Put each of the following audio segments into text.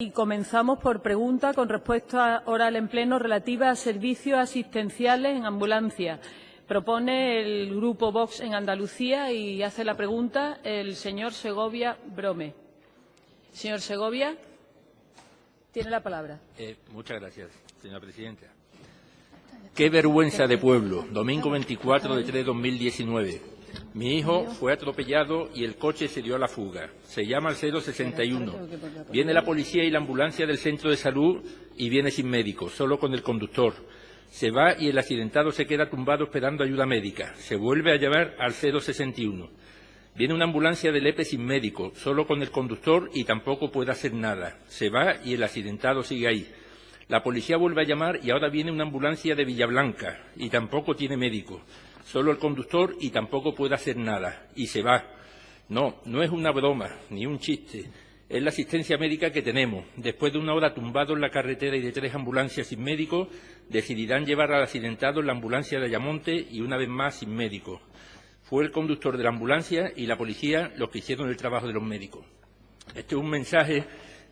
Y comenzamos por pregunta con respuesta oral en pleno relativa a servicios asistenciales en ambulancia. Propone el Grupo Vox en Andalucía y hace la pregunta el señor Segovia Brome. Señor Segovia, tiene la palabra. Muchas gracias, señora presidenta. Qué vergüenza de pueblo. Domingo 24 de 3/2019. Mi hijo fue atropellado y el coche se dio a la fuga. Se llama al 061. Viene la policía y la ambulancia del centro de salud y viene sin médico, solo con el conductor. Se va y el accidentado se queda tumbado esperando ayuda médica. Se vuelve a llevar al 061. Viene una ambulancia del EPE sin médico, solo con el conductor y tampoco puede hacer nada. Se va y el accidentado sigue ahí. La policía vuelve a llamar y ahora viene una ambulancia de Villablanca y tampoco tiene médico. Solo el conductor y tampoco puede hacer nada. Y se va. No, no es una broma, ni un chiste. Es la asistencia médica que tenemos. Después de una hora tumbado en la carretera y de 3 ambulancias sin médico, decidirán llevar al accidentado en la ambulancia de Ayamonte y una vez más sin médico. Fue el conductor de la ambulancia y la policía los que hicieron el trabajo de los médicos. Este es un mensaje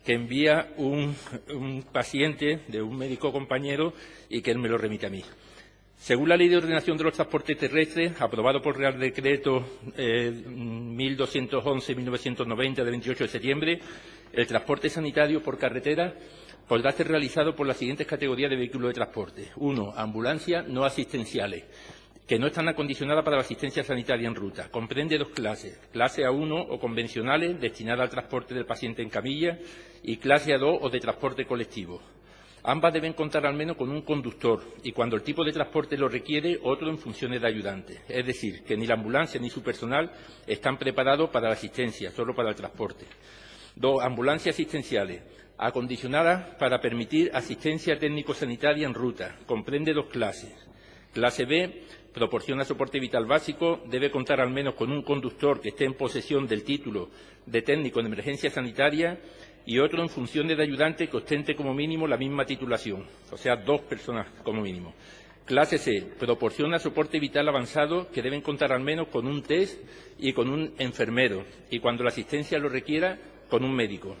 que envía un paciente de un médico compañero y que él me lo remite a mí. Según la Ley de Ordenación de los Transportes Terrestres, aprobado por Real Decreto 1211/1990 de 28 de septiembre, el transporte sanitario por carretera podrá ser realizado por las siguientes categorías de vehículos de transporte. 1. Ambulancias no asistenciales, que no están acondicionadas para la asistencia sanitaria en ruta. Comprende 2 clases, clase A1 o convencionales, destinada al transporte del paciente en camilla, y clase A2 o de transporte colectivo. Ambas deben contar al menos con un conductor y, cuando el tipo de transporte lo requiere, otro en funciones de ayudante. Es decir, que ni la ambulancia ni su personal están preparados para la asistencia, solo para el transporte. 2. Ambulancias asistenciales, acondicionadas para permitir asistencia técnico-sanitaria en ruta. Comprende 2 clases. Clase B proporciona soporte vital básico, debe contar al menos con un conductor que esté en posesión del título de técnico en emergencia sanitaria y otro en funciones de ayudante que ostente como mínimo la misma titulación, o sea, 2 personas como mínimo. Clase C proporciona soporte vital avanzado que deben contar al menos con un test y con un enfermero y, cuando la asistencia lo requiera, con un médico.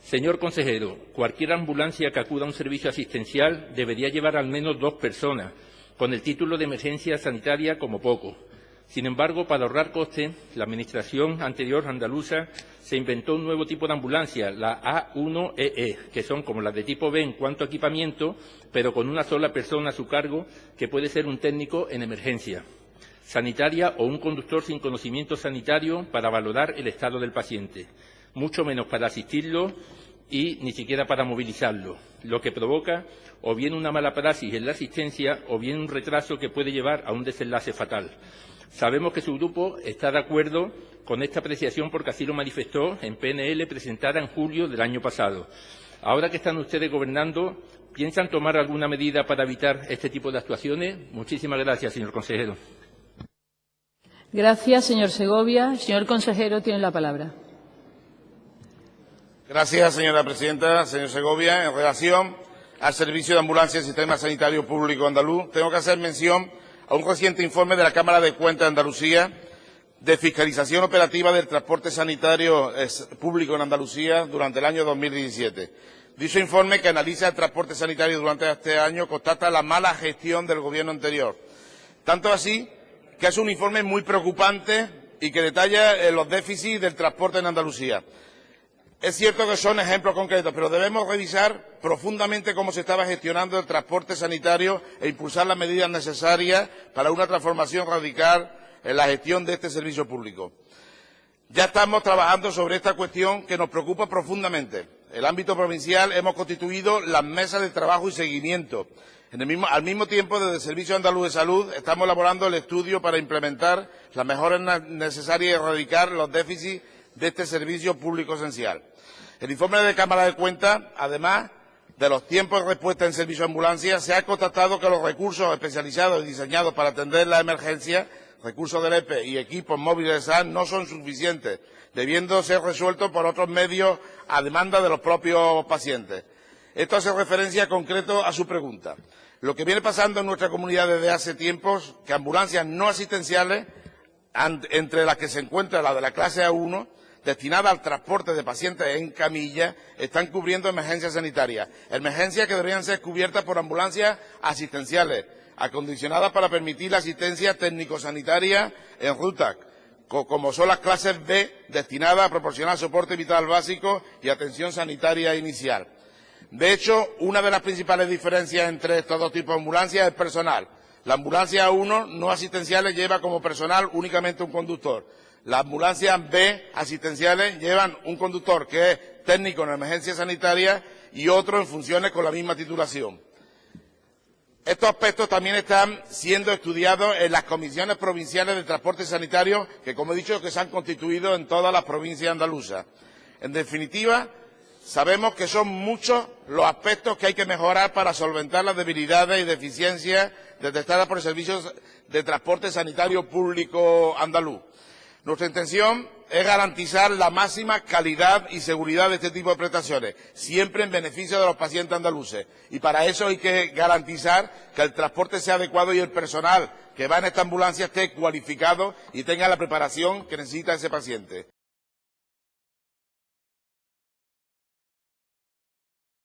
Señor consejero, cualquier ambulancia que acuda a un servicio asistencial debería llevar al menos 2 personas, con el título de emergencia sanitaria como poco. Sin embargo, para ahorrar costes, la Administración anterior andaluza se inventó un nuevo tipo de ambulancia, la A1EE, que son como las de tipo B en cuanto a equipamiento, pero con una sola persona a su cargo, que puede ser un técnico en emergencia sanitaria o un conductor sin conocimiento sanitario para valorar el estado del paciente, mucho menos para asistirlo y ni siquiera para movilizarlo, lo que provoca o bien una mala praxis en la asistencia o bien un retraso que puede llevar a un desenlace fatal. Sabemos que su grupo está de acuerdo con esta apreciación porque así lo manifestó en PNL presentada en julio del año pasado. Ahora que están ustedes gobernando, ¿piensan tomar alguna medida para evitar este tipo de actuaciones? Muchísimas gracias, señor consejero. Gracias, señor Segovia. Señor consejero, tiene la palabra. Gracias, señora presidenta. Señor Segovia, en relación al servicio de ambulancia del Sistema Sanitario Público Andaluz, tengo que hacer mención a un reciente informe de la Cámara de Cuentas de Andalucía de fiscalización operativa del transporte sanitario público en Andalucía durante el año 2017. Dicho informe, que analiza el transporte sanitario durante este año, constata la mala gestión del Gobierno anterior. Tanto así que es un informe muy preocupante y que detalla los déficits del transporte en Andalucía. Es cierto que son ejemplos concretos, pero debemos revisar profundamente cómo se estaba gestionando el transporte sanitario e impulsar las medidas necesarias para una transformación radical en la gestión de este servicio público. Ya estamos trabajando sobre esta cuestión que nos preocupa profundamente. En el ámbito provincial hemos constituido las mesas de trabajo y seguimiento. Al mismo tiempo, desde el Servicio Andaluz de Salud estamos elaborando el estudio para implementar las mejoras necesarias y erradicar los déficits de este servicio público esencial. El informe de Cámara de Cuentas, además de los tiempos de respuesta en servicio de ambulancia, se ha constatado que los recursos especializados y diseñados para atender las emergencias, recursos del EPE y equipos móviles de SAN, no son suficientes, debiendo ser resueltos por otros medios a demanda de los propios pacientes. Esto hace referencia concreto a su pregunta. Lo que viene pasando en nuestra comunidad desde hace tiempos, que ambulancias no asistenciales, entre las que se encuentra la de la clase A1, destinadas al transporte de pacientes en camilla están cubriendo emergencias sanitarias, emergencias que deberían ser cubiertas por ambulancias asistenciales, acondicionadas para permitir la asistencia técnico-sanitaria en ruta, como son las clases B, destinadas a proporcionar soporte vital básico y atención sanitaria inicial. De hecho, una de las principales diferencias entre estos dos tipos de ambulancias es el personal. La ambulancia 1 no asistenciales lleva como personal únicamente un conductor. Las ambulancias B asistenciales llevan un conductor que es técnico en emergencia sanitaria y otro en funciones con la misma titulación. Estos aspectos también están siendo estudiados en las comisiones provinciales de transporte sanitario que, como he dicho, que se han constituido en todas las provincias andaluzas. En definitiva, sabemos que son muchos los aspectos que hay que mejorar para solventar las debilidades y deficiencias detectadas por el Servicio de Transporte Sanitario Público andaluz. Nuestra intención es garantizar la máxima calidad y seguridad de este tipo de prestaciones, siempre en beneficio de los pacientes andaluces. Y para eso hay que garantizar que el transporte sea adecuado y el personal que va en esta ambulancia esté cualificado y tenga la preparación que necesita ese paciente.